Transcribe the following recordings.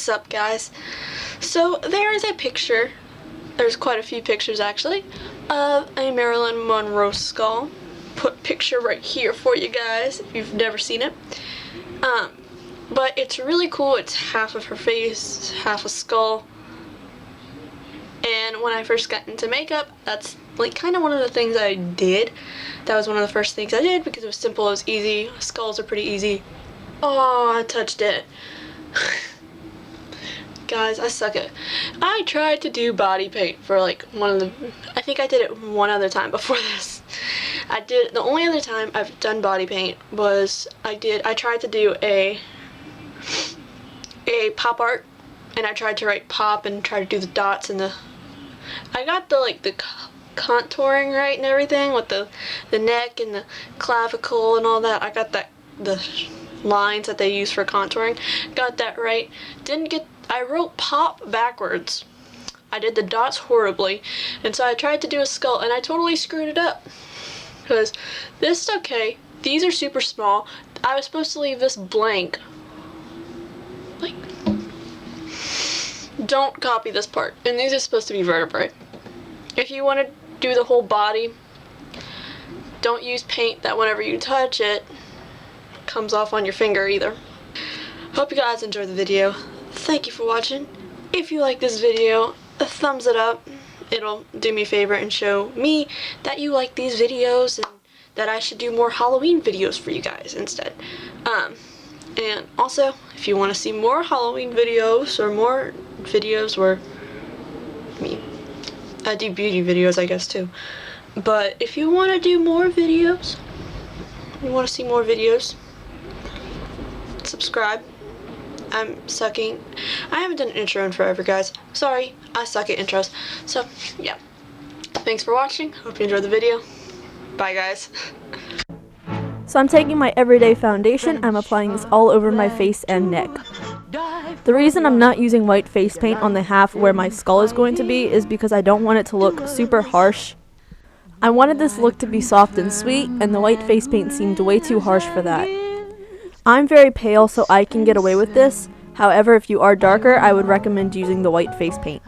What's up, guys? So there is a picture, there's quite a few pictures actually, of a Marilyn Monroe skull. Put picture right here for you guys if you've never seen it. But it's really cool. It's half of her face, half a skull. And when I first got into makeup, that's like kind of one of the things I did. That was one of the first things I did because it was simple, it was easy. Skulls are pretty easy. Oh, I touched it. Guys, I suck at it. I tried to do body paint for like I think I did it one other time before this. The only other time I've done body paint was I tried to do a pop art, and I tried to write pop and try to do the dots and I got the contouring right and everything with the neck and the clavicle and all that. I got the lines that they use for contouring. Got that right. I wrote pop backwards. I did the dots horribly, and so I tried to do a skull and I totally screwed it up. Because this is okay. These are super small. I was supposed to leave this blank. Like, don't copy this part. And these are supposed to be vertebrae. If you want to do the whole body, don't use paint that whenever you touch it comes off on your finger either. Hope you guys enjoyed the video. Thank you for watching. If you like this video, a thumbs it up. It'll do me a favor and show me that you like these videos and that I should do more Halloween videos for you guys instead. And also, if you want to see more Halloween videos or more videos where I do beauty videos, I guess, too. But if you want to do more videos, you want to see more videos, subscribe. I'm sucking. I haven't done an intro in forever, guys. Sorry, I suck at intros. So, yeah. Thanks for watching. Hope you enjoyed the video. Bye, guys. So I'm taking my everyday foundation, I'm applying this all over my face and neck. The reason I'm not using white face paint on the half where my skull is going to be is because I don't want it to look super harsh. I wanted this look to be soft and sweet, and the white face paint seemed way too harsh for that. I'm very pale, so I can get away with this. However, if you are darker, I would recommend using the white face paint.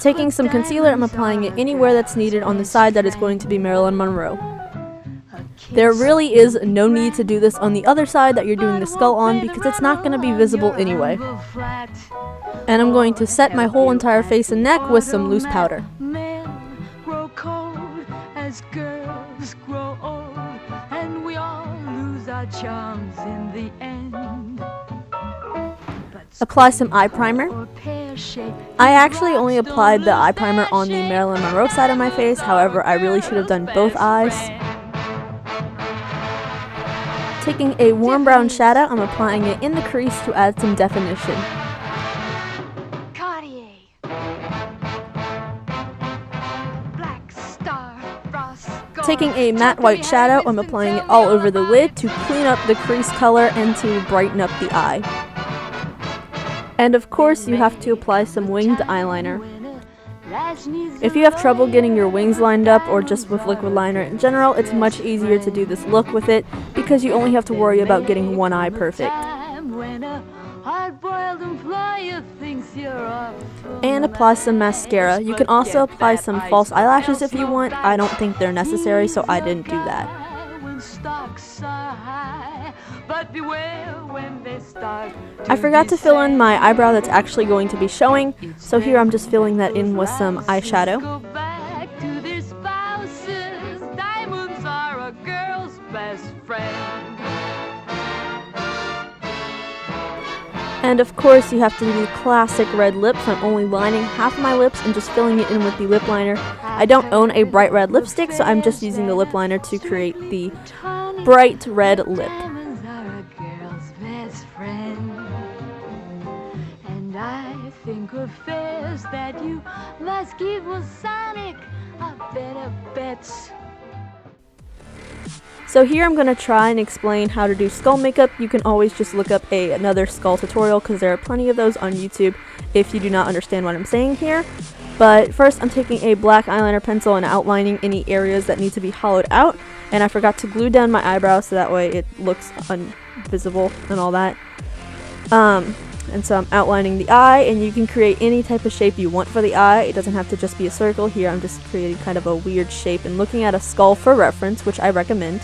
Taking some concealer, I'm applying it anywhere that's needed on the side that is going to be Marilyn Monroe. There really is no need to do this on the other side that you're doing the skull on because it's not going to be visible anyway. And I'm going to set my whole entire face and neck with some loose powder. Girls grow old and we all lose our charms in the end. Apply some eye primer. I actually only applied the eye primer on the Marilyn Monroe side of my face, however I really should have done both eyes. Taking a warm brown shadow, I'm applying it in the crease to add some definition. Taking a matte white shadow, I'm applying it all over the lid to clean up the crease color and to brighten up the eye. And of course, you have to apply some winged eyeliner. If you have trouble getting your wings lined up or just with liquid liner in general, it's much easier to do this look with it because you only have to worry about getting one eye perfect. And apply some mascara. You can also apply some false eyelashes if you want. I don't think they're necessary, so I didn't do that. I forgot to fill in my eyebrow that's actually going to be showing, so here I'm just filling that in with some eyeshadow. And of course you have to do the classic red lips. I'm only lining half my lips and just filling it in with the lip liner. I don't own a bright red lipstick, so I'm just using the lip liner to create the bright red lip. And I think of fares that you must give Sonic a better bet. So here I'm going to try and explain how to do skull makeup. You can always just look up another skull tutorial because there are plenty of those on YouTube if you do not understand what I'm saying here. But first I'm taking a black eyeliner pencil and outlining any areas that need to be hollowed out. And I forgot to glue down my eyebrows so that way it looks invisible and all that. And so I'm outlining the eye, and you can create any type of shape you want for the eye. It doesn't have to just be a circle. Here I'm just creating kind of a weird shape and looking at a skull for reference, which I recommend.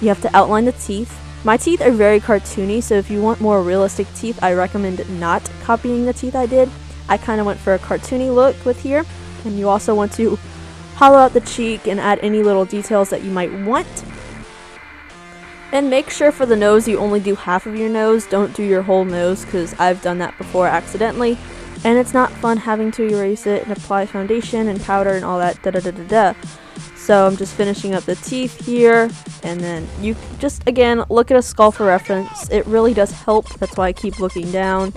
You have to outline the teeth. My teeth are very cartoony, so if you want more realistic teeth, I recommend not copying the teeth I did. I kind of went for a cartoony look with here, and you also want to hollow out the cheek and add any little details that you might want. And make sure for the nose you only do half of your nose. Don't do your whole nose, because I've done that before accidentally. And it's not fun having to erase it and apply foundation and powder and all that da-da-da-da-da. So I'm just finishing up the teeth here. And then you just, again, look at a skull for reference. It really does help. That's why I keep looking down.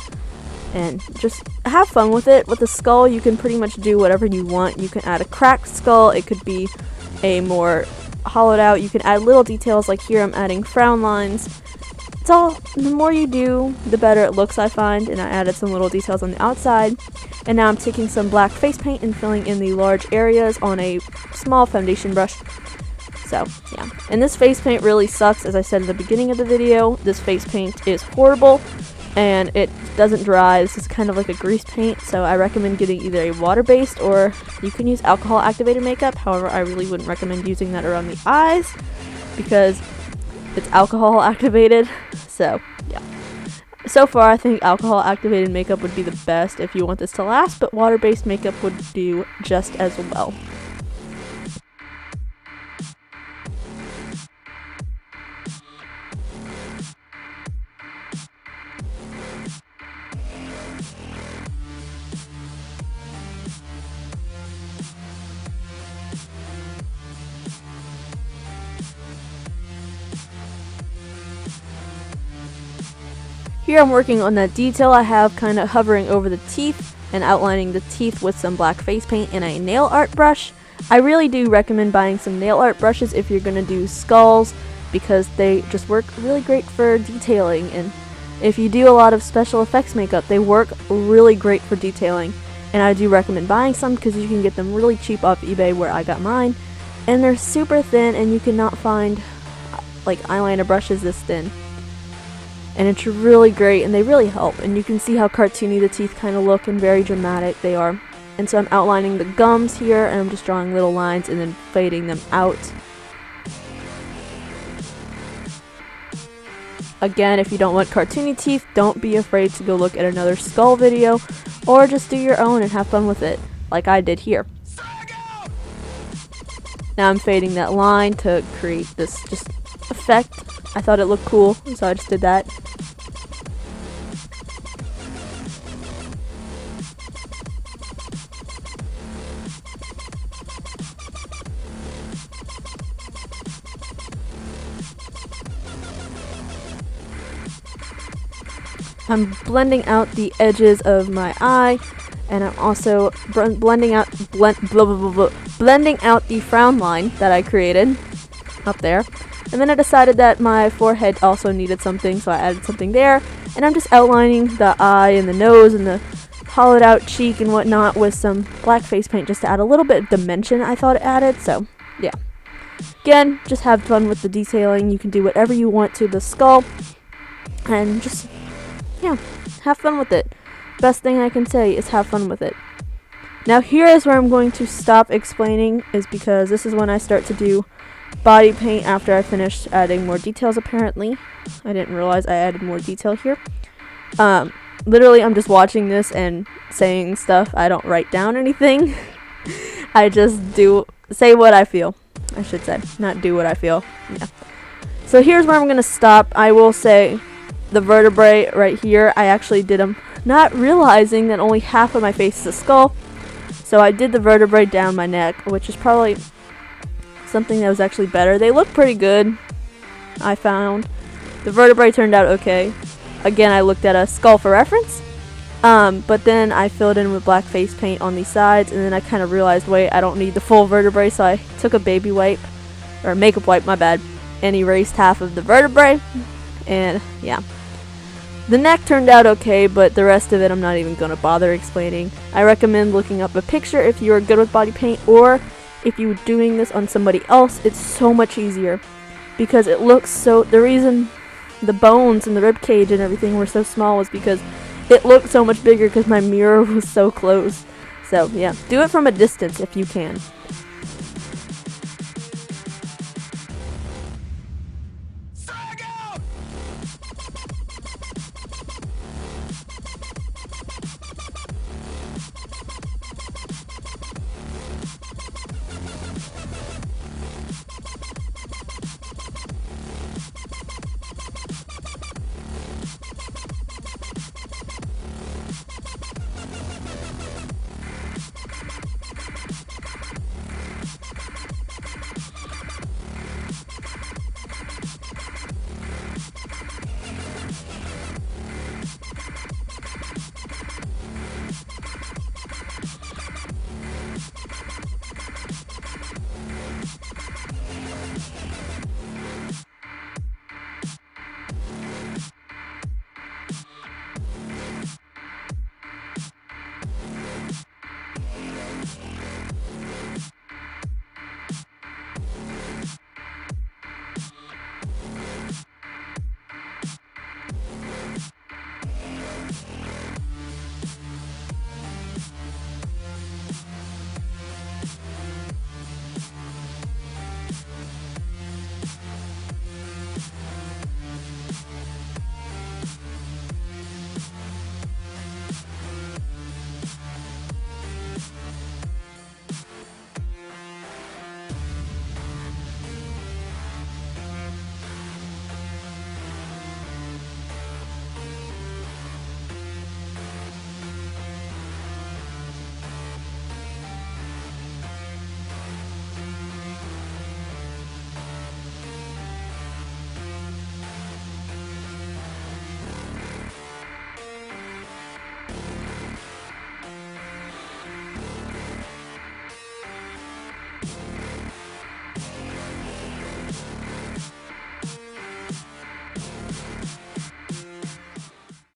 And just have fun with it. With the skull, you can pretty much do whatever you want. You can add a cracked skull. It could be a more hollowed out. You can add little details, like here I'm adding frown lines. It's all, the more you do, the better it looks, I find. And I added some little details on the outside. And now I'm taking some black face paint and filling in the large areas on a small foundation brush. So, yeah. And this face paint really sucks, as I said at the beginning of the video. This face paint is horrible, and it doesn't dry. This is kind of like a grease paint, so I recommend getting either a water-based, or you can use alcohol-activated makeup. However, I really wouldn't recommend using that around the eyes, because it's alcohol-activated. So, yeah. So far, I think alcohol-activated makeup would be the best if you want this to last, but water-based makeup would do just as well. Here I'm working on that detail I have, kind of hovering over the teeth and outlining the teeth with some black face paint and a nail art brush. I really do recommend buying some nail art brushes if you're going to do skulls, because they just work really great for detailing, and if you do a lot of special effects makeup, they work really great for detailing. And I do recommend buying some because you can get them really cheap off eBay, where I got mine, and they're super thin, and you cannot find like eyeliner brushes this thin. And it's really great, and they really help. And you can see how cartoony the teeth kind of look and very dramatic they are. And so I'm outlining the gums here, and I'm just drawing little lines and then fading them out. Again, if you don't want cartoony teeth, don't be afraid to go look at another skull video, or just do your own and have fun with it, like I did here. Now I'm fading that line to create this just effect. I thought it looked cool, so I just did that. I'm blending out the edges of my eye, and I'm also blending out the frown line that I created up there. And then I decided that my forehead also needed something, so I added something there. And I'm just outlining the eye and the nose and the hollowed out cheek and whatnot with some black face paint just to add a little bit of dimension I thought it added. So, yeah. Again, just have fun with the detailing. You can do whatever you want to the skull. And just, yeah, have fun with it. Best thing I can say is have fun with it. Now here is where I'm going to stop explaining, is because this is when I start to do body paint after I finished adding more details apparently. I didn't realize I added more detail here. Literally I'm just watching this and saying stuff. I don't write down anything. I just say what I feel. I should say, not do what I feel. Yeah. So here's where I'm going to stop. I will say the vertebrae right here, I actually did them not realizing that only half of my face is a skull. So I did the vertebrae down my neck, which is probably something that was actually better. They look pretty good, I found. The vertebrae turned out okay. Again, I looked at a skull for reference, but then I filled in with black face paint on these sides, and then I kind of realized, wait, I don't need the full vertebrae, so I took a baby wipe, or makeup wipe, my bad, and erased half of the vertebrae, and yeah. The neck turned out okay, but the rest of it I'm not even going to bother explaining. I recommend looking up a picture if you are good with body paint, or if you were doing this on somebody else, it's so much easier because it looks so, the reason the bones and the rib cage and everything were so small was because it looked so much bigger because my mirror was so close. So yeah, do it from a distance if you can.